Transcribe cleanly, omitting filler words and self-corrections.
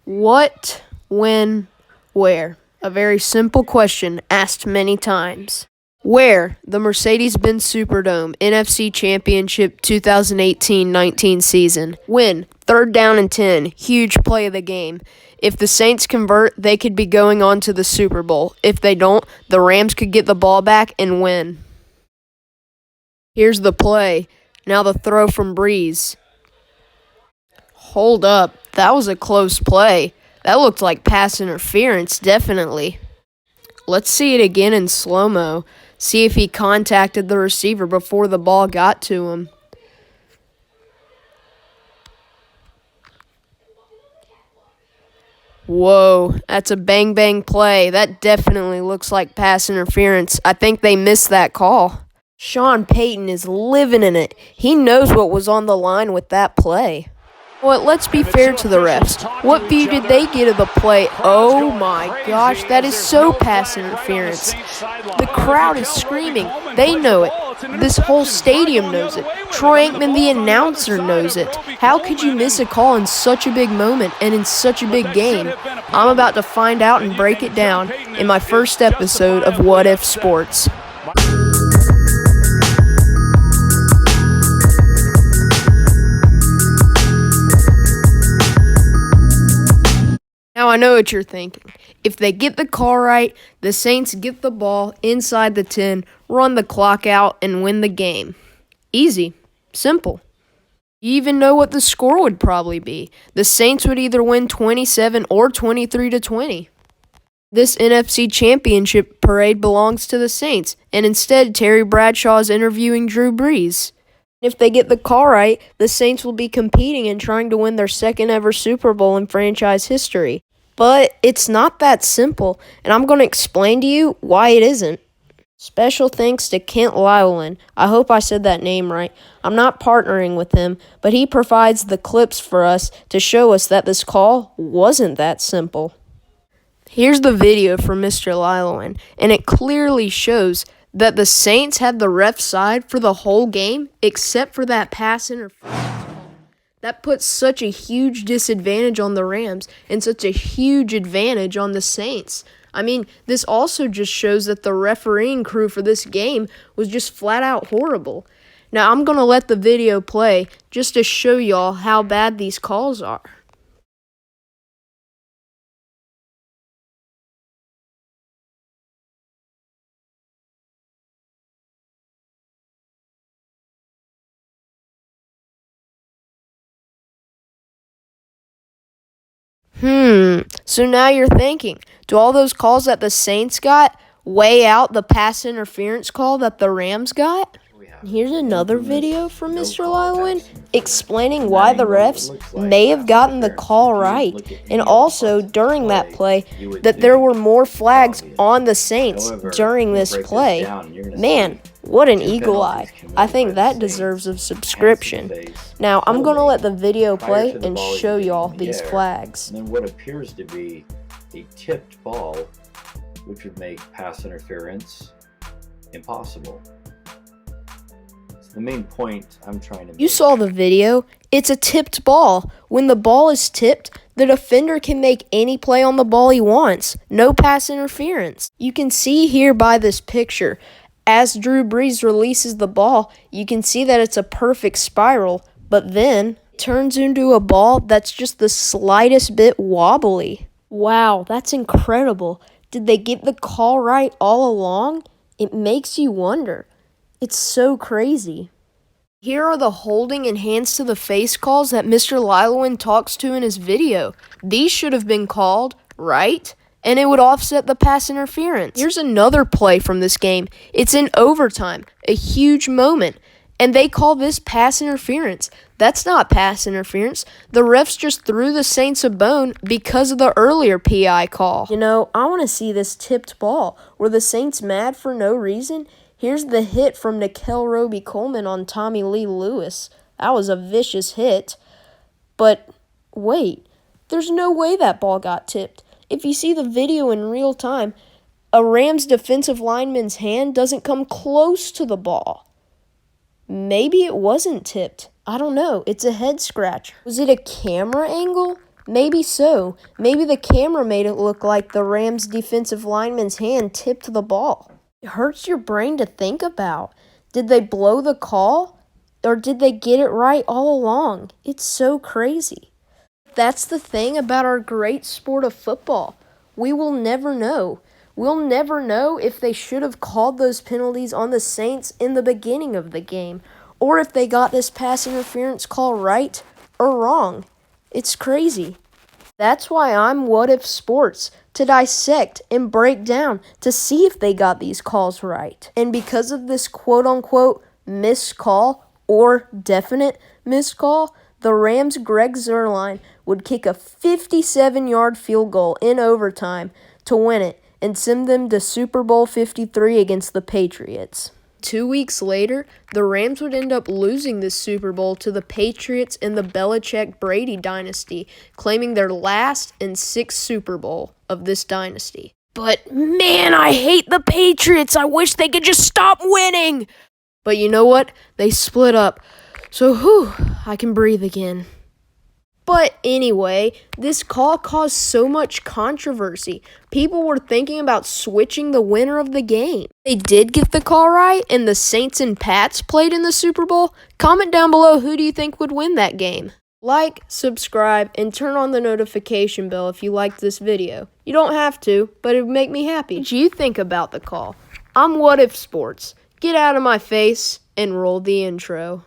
What, when, where? A very simple question asked many times. Where? The Mercedes-Benz Superdome, NFC Championship 2018-19 season. When? 3rd down and 10, huge play of the game. If the Saints convert, they could be going on to the Super Bowl. If they don't, the Rams could get the ball back and win. Here's the play. Now the throw from Breeze. Hold up, that was a close play. That looked like pass interference, definitely. Let's see it again in slow-mo. See if he contacted the receiver before the ball got to him. Whoa, that's a bang-bang play. That definitely looks like pass interference. I think they missed that call. Sean Payton is living in it. He knows what was on the line with that play. Well, let's be fair to the refs. What view did they get of the play? Oh my gosh, that is so pass interference. The crowd is screaming. They know it. This whole stadium knows it. Troy Aikman, the announcer, knows it. How could you miss a call in such a big moment and in such a big game? I'm about to find out and break it down in my first episode of What If Sports. Now I know what you're thinking. If they get the call right, the Saints get the ball inside the 10, run the clock out, and win the game. Easy. Simple. You even know what the score would probably be. The Saints would either win 27 or 23-20. This NFC Championship parade belongs to the Saints, and instead Terry Bradshaw is interviewing Drew Brees. If they get the call right, the Saints will be competing and trying to win their second ever Super Bowl in franchise history. But it's not that simple, and I'm going to explain to you why it isn't. Special thanks to Kent Llewelyn. I hope I said that name right. I'm not partnering with him, but he provides the clips for us to show us that this call wasn't that simple. Here's the video from Mr. Llewelyn, and it clearly shows that the Saints had the ref side for the whole game except for that pass interference. That puts such a huge disadvantage on the Rams and such a huge advantage on the Saints. I mean, this also just shows that the refereeing crew for this game was just flat out horrible. Now, I'm going to let the video play just to show y'all how bad these calls are. So now you're thinking, do all those calls that the Saints got weigh out the pass interference call that the Rams got? Here's another video from Mr. Llewelyn explaining why the refs may have gotten the call right, and also during that play that there were more flags on the Saints during this play. Man, what an eagle eye. I think that deserves a subscription. Now, I'm going to let the video play and show y'all these flags. And then what appears to be a tipped ball, which would make pass interference impossible. The main point I'm trying to make. You saw the video. It's a tipped ball. When the ball is tipped, the defender can make any play on the ball he wants. No pass interference. You can see here by this picture, as Drew Brees releases the ball, you can see that it's a perfect spiral, but then it turns into a ball that's just the slightest bit wobbly. Wow, that's incredible. Did they get the call right all along? It makes you wonder. It's so crazy. Here are the holding and hands to the face calls that Mr. Llewelyn talks to in his video. These should have been called, right? And it would offset the pass interference. Here's another play from this game. It's in overtime, a huge moment, and they call this pass interference. That's not pass interference. The refs just threw the Saints a bone because of the earlier PI call. You know, I want to see this tipped ball. Were the Saints mad for no reason? Here's the hit from Nickel Roby-Coleman on Tommy Lee Lewis. That was a vicious hit. But wait, there's no way that ball got tipped. If you see the video in real time, a Rams defensive lineman's hand doesn't come close to the ball. Maybe it wasn't tipped. I don't know. It's a head scratch. Was it a camera angle? Maybe so. Maybe the camera made it look like the Rams' defensive lineman's hand tipped the ball. It hurts your brain to think about. Did they blow the call? Or did they get it right all along? It's so crazy. That's the thing about our great sport of football. We will never know. We'll never know if they should have called those penalties on the Saints in the beginning of the game, or if they got this pass interference call right or wrong. It's crazy. That's why I'm What If Sports, to dissect and break down to see if they got these calls right. And because of this quote-unquote missed call or definite missed call, the Rams' Greg Zuerlein would kick a 57-yard field goal in overtime to win it and send them to Super Bowl 53 against the Patriots. 2 weeks later, the Rams would end up losing this Super Bowl to the Patriots in the Belichick-Brady dynasty, claiming their last and sixth Super Bowl of this dynasty. But man, I hate the Patriots. I wish they could just stop winning. But you know what? They split up. So, I can breathe again. But anyway, this call caused so much controversy. People were thinking about switching the winner of the game. They did get the call right, and the Saints and Pats played in the Super Bowl. Comment down below, who do you think would win that game? Like, subscribe, and turn on the notification bell if you liked this video. You don't have to, but it would make me happy. What do you think about the call? I'm What If Sports. Get out of my face and roll the intro.